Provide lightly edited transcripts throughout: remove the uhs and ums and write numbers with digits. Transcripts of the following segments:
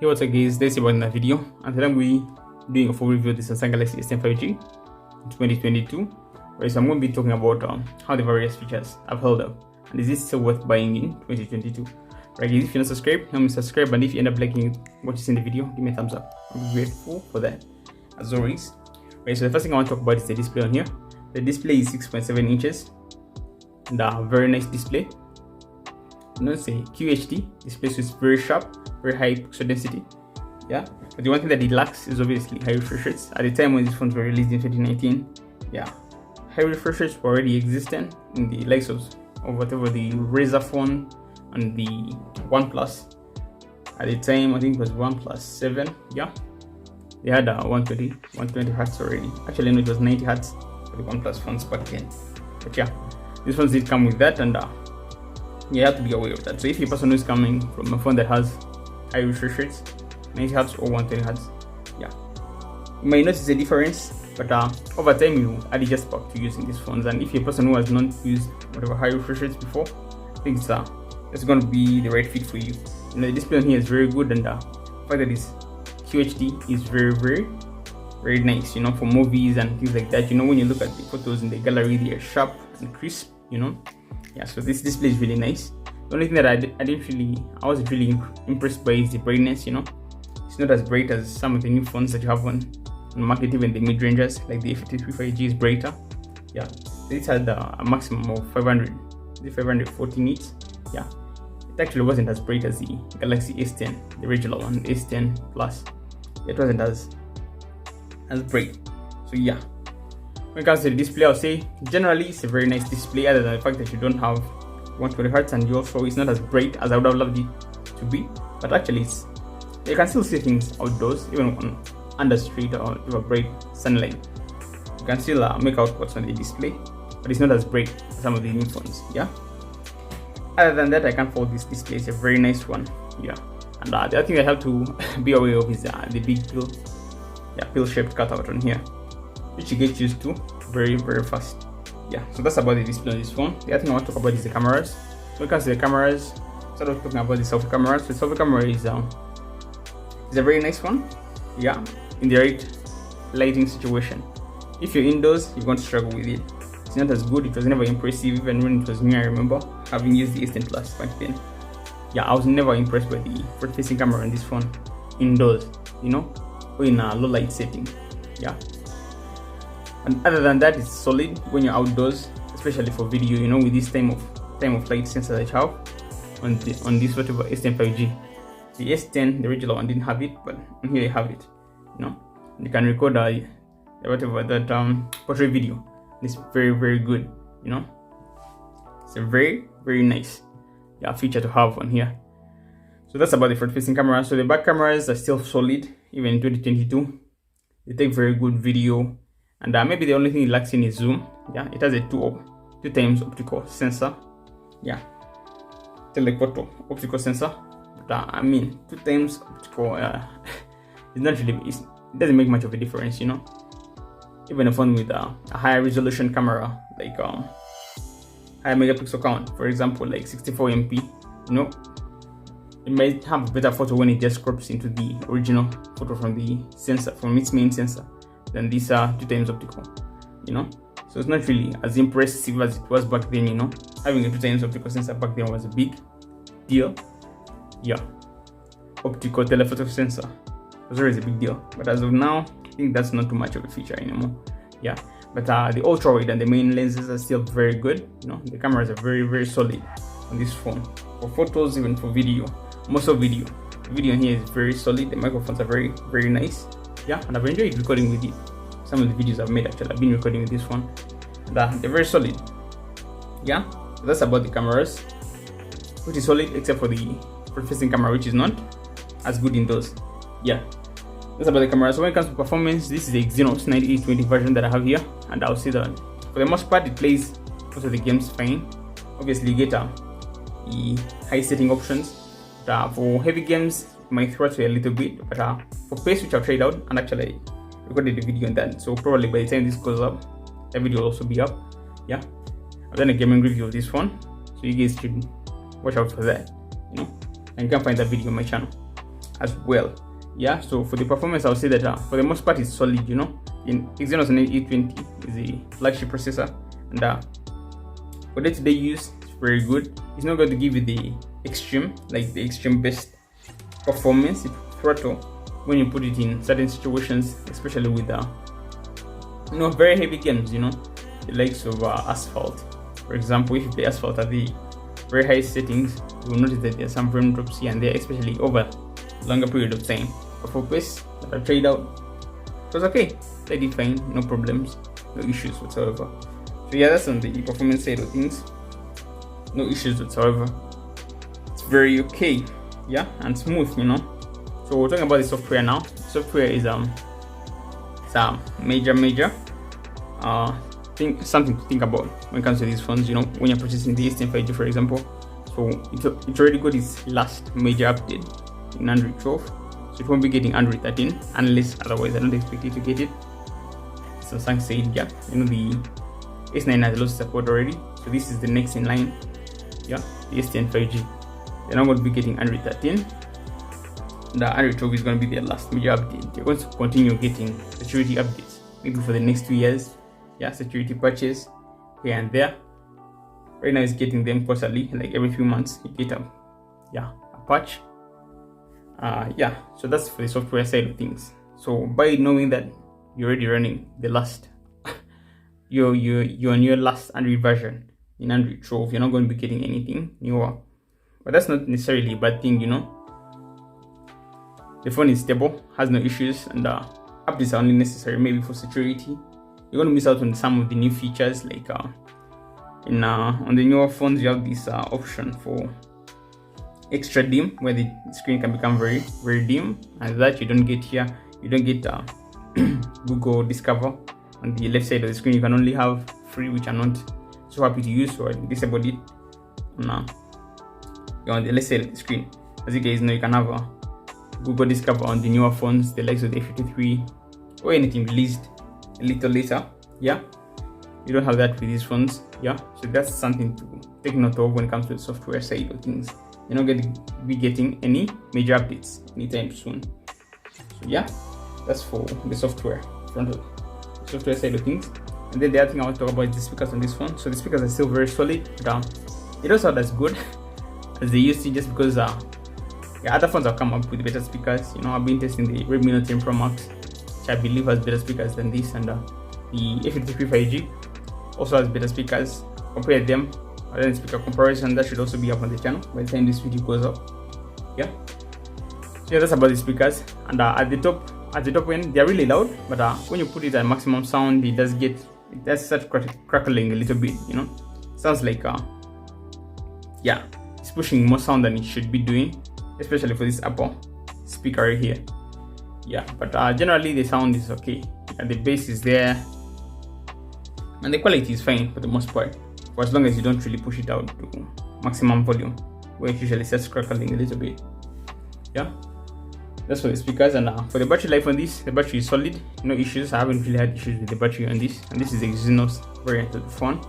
Hey, what's up guys, this is about another video, and today I'm going to be doing a full review of the Samsung Galaxy S10 5G in 2022, where so I'm going to be talking about how the various features have held up, and is it still worth buying in 2022. Right guys, if you're not subscribed, help me subscribe, and if you end up liking what you see in the video, give me a thumbs up. I'll be grateful for that, as always. Right, so the first thing I want to talk about is the display on here. The display is 6.7 inches, and a very nice display. You know, it's a QHD display, so it's very sharp, very high pixel density. Yeah, but the one thing that it lacks is obviously high refresh rates. At the time when these phones were released in 2019, yeah, high refresh rates were already existing in the likes of whatever the Razer phone and the OnePlus. At the time, I think it was OnePlus 7. Yeah, they had 120 hertz already. Actually, no, it was 90 hertz for the OnePlus phones back then. But yeah, these phones did come with that, and you have to be aware of that. So if you're a person who's coming from a phone that has high refresh rates, 90 hertz or 120 hertz, yeah, you might notice a difference, but over time you add just back to using these phones. And if you're a person who has not used whatever high refresh rates before, I think it's going to be the right fit for you. You know, the display on here is very good, and the fact that this QHD is very nice, you know, for movies and things like that. You know, when you look at the photos in the gallery, they are sharp and crisp, you know. Yeah, so this display is really nice. The only thing that I wasn't really impressed by is the brightness. You know, it's not as bright as some of the new phones that you have on the market, even the mid-rangers like the A53 5G is brighter. Yeah, this had a maximum of 540 nits. Yeah, it actually wasn't as bright as the Galaxy S10, the original one, S10 Plus. It wasn't as bright. So yeah, when it comes to the display, I'll say generally it's a very nice display, other than the fact that you don't have 120 hertz, and you also it's not as bright as I would have loved it to be. But actually, you can still see things outdoors, even under street or over bright sunlight. You can still make out what's on the display, but it's not as bright as some of the new phones. Yeah. Other than that, I can't fault this display. It's a very nice one. Yeah. And the other thing I have to be aware of is the big pill-shaped cutout on here, which you get used to very fast. Yeah, so that's about the display on this phone. The other thing I want to talk about is the cameras. When it comes to the cameras, sort of talking about the selfie camera. So the selfie camera is a very nice one. Yeah, in the right lighting situation. If you're indoors, you're going to struggle with it. It's not as good. It was never impressive, even when it was new. I remember having used the S10 Plus back then. Yeah, I was never impressed by the front-facing camera on this phone indoors, you know, or in a low light setting. Yeah. And other than that, it's solid when you're outdoors, especially for video. You know, with this time of flight sensor that you have on this whatever S10 5G. The S10, the original one, didn't have it, but on here you have it. You know, you can record portrait video. It's very good. You know, it's a very nice feature to have on here. So that's about the front-facing camera. So the back cameras are still solid, even in 2022. They take very good video. And maybe the only thing it lacks in is zoom. Yeah, it has a 2 times optical sensor. Yeah, telephoto optical sensor. But I mean, 2 times optical. It's not really. It doesn't make much of a difference, you know. Even a phone with a higher resolution camera, like higher megapixel count, for example, like 64 MP, you know, it might have a better photo when it just crops into the original photo from the sensor, from its main sensor, than these 2 times optical, you know. So it's not really as impressive as it was back then, you know. Having a 2 times optical sensor back then was a big deal. Yeah, optical telephoto sensor was always a big deal, but as of now, I think that's not too much of a feature anymore. Yeah, but the ultra wide and the main lenses are still very good. You know, the cameras are very solid on this phone for photos, even for video. Most of the video here is very solid. The microphones are very nice. Yeah, and I've enjoyed recording with it. Some of the videos I've made, actually, I've been recording with this one. And they're very solid. Yeah, so that's about the cameras, which is solid except for the front-facing camera, which is not as good in those. Yeah, that's about the cameras. So when it comes to performance, this is the Exynos 9820 version that I have here, and I'll say that for the most part, it plays most of the games fine. Obviously, you get the high setting options. For heavy games, you might throttle a little bit, but for pace, which I've tried out, and actually I recorded the video on that, so probably by the time this goes up, the video will also be up. Yeah, I've done a gaming review of this one, so you guys should watch out for that, you know, and you can find that video on my channel. as well. Yeah, so for the performance, I'll say that for the most part it's solid. In Exynos 820 is a flagship processor, and for day-to-day use it's very good. It's not going to give you the extreme best performance. It throttle when you put it in certain situations, especially with very heavy games, the likes of Asphalt. For example, if you play Asphalt at the very high settings, you will notice that there are some frame drops here and there, especially over a longer period of time. But for pace that I tried out, it was okay. Played it fine, no problems, no issues whatsoever. So yeah, that's on the performance side of things. No issues whatsoever. It's very okay, yeah, and smooth, So we're talking about the software now. Software is it's a major something to think about when it comes to these phones. When you're purchasing the s10 5G, for example. So it's already got its last major update in Android 12. So it won't be getting Android 13 unless otherwise. I don't expect you to get it. Samsung said, yeah, the S9 has lost support already. So this is the next in line. Yeah, the s10 5G. They're not going to be getting Android 13. The Android 12 is going to be their last major update. They're going to continue getting security updates, maybe for the next 2 years. Yeah, security patches here and there. Right now, it's getting them quarterly, like every few months. You get a patch. Yeah, so that's for the software side of things. So by knowing that you're already running the last, you're on your last Android version in Android 12, you're not going to be getting anything newer. But that's not necessarily a bad thing, The phone is stable, has no issues, and updates are only necessary maybe for security. You're going to miss out on some of the new features, like on the newer phones you have this option for extra dim, where the screen can become very, very dim, and that you don't get here. You don't get Google Discover on the left side of the screen. You can only have free, which I'm not so happy to use, so I disabled it. On the left side of the screen, as you guys know, you can have Google Discover on the newer phones, the likes of the A53 or anything released a little later. Yeah, you don't have that with these phones. Yeah, so that's something to take note of when it comes to the software side of things. You're not going to be getting any major updates anytime soon. So yeah, that's for the software front of the software side of things. And then the other thing I want to talk about is the speakers on this phone. So the speakers are still very solid, but it also not as good as they used to, just because other phones have come up with better speakers. I've been testing the Redmi Note 10 Pro Max, which I believe has better speakers than this, and the A53 5G also has better speakers. Compare them, and then speaker comparison that should also be up on the channel by the time this video goes up. Yeah, so yeah, that's about the speakers. And at the top end, they're really loud, but when you put it at maximum sound, it does start crackling a little bit. Sounds like it's pushing more sound than it should be doing, especially for this upper speaker right here. Yeah, but generally the sound is okay, and the bass is there, and the quality is fine for the most part, for as long as you don't really push it out to maximum volume, where it usually starts crackling a little bit. Yeah, that's for the speakers. And for the battery life on this, the battery is solid, no issues. I haven't really had issues with the battery on this, and this is the Exynos variant of the phone.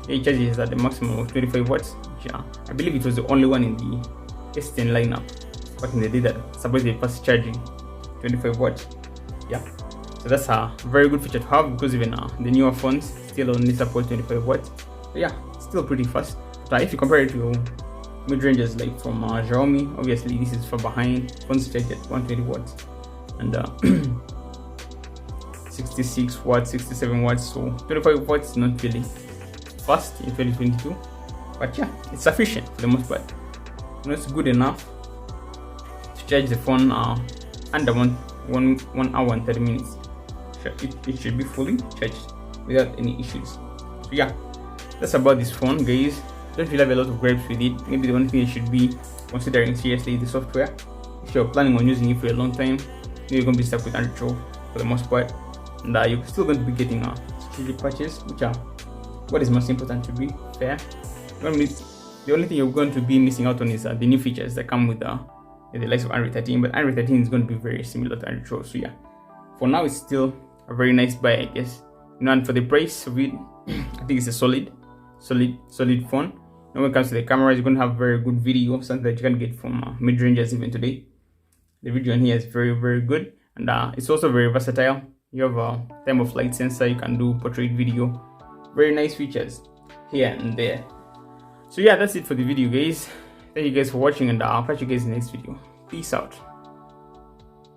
It charges at the maximum of 25 watts, which I believe it was the only one in the S10 lineup back in the day that supposedly fast charging 25 watts. Yeah, so that's a very good feature to have, because even the newer phones still only support 25 watts. So yeah, still pretty fast. But if you compare it to mid-ranges like from Xiaomi, obviously this is far behind. Phones charge at 120 watts and 66 watts, 67 watts. So 25 watts is not really fast in 2022, but yeah, it's sufficient for the most part. It's good enough to charge the phone under 1 hour and 30 minutes. It should be fully charged without any issues. So yeah, that's about this phone, guys. Don't really have a lot of gripes with it. Maybe the only thing you should be considering seriously is the software. If you're planning on using it for a long time, you're going to be stuck with Android 12 for the most part, and you're still going to be getting security patches, which are what is most important, to be fair. The only thing you're going to be missing out on is the new features that come with the likes of Android 13, but Android 13 is going to be very similar to Android 12. So yeah, for now it's still a very nice buy, I guess. And for the price of it, I think it's a solid phone. And when it comes to the camera, you're going to have very good video, something that you can get from mid-rangers even today. The video in here is very good, and it's also very versatile. You have a time of flight sensor, you can do portrait video, very nice features here and there. So yeah, that's it for the video, guys. Thank you guys for watching, and I'll catch you guys in the next video. Peace out.